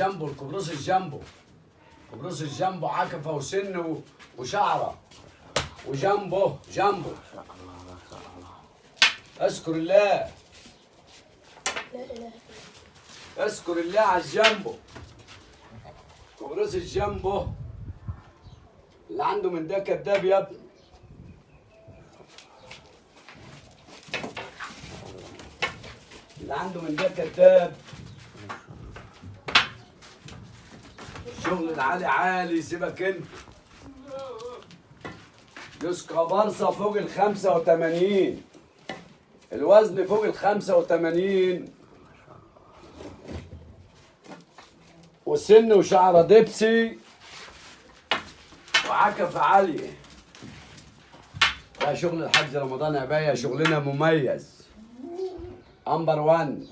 جنبه القبرص الجنبو، قبرص الجنبو عكفه وسن وشعره، وجنبه جنبه. اذكر الله، لا اله اذكر الله على الجنبو. قبرص الجنبو اللي عنده من ده كداب يا ابني. اللي عنده من ده كداب. الشغل العالي عالي، سيبك انت. يسقى برصة فوق ال 85، الوزن فوق ال 85، وسن وشعره دبسي وعكفة عالية. ده شغل الحاج رمضان عباية، شغلنا مميز. نمبر 1.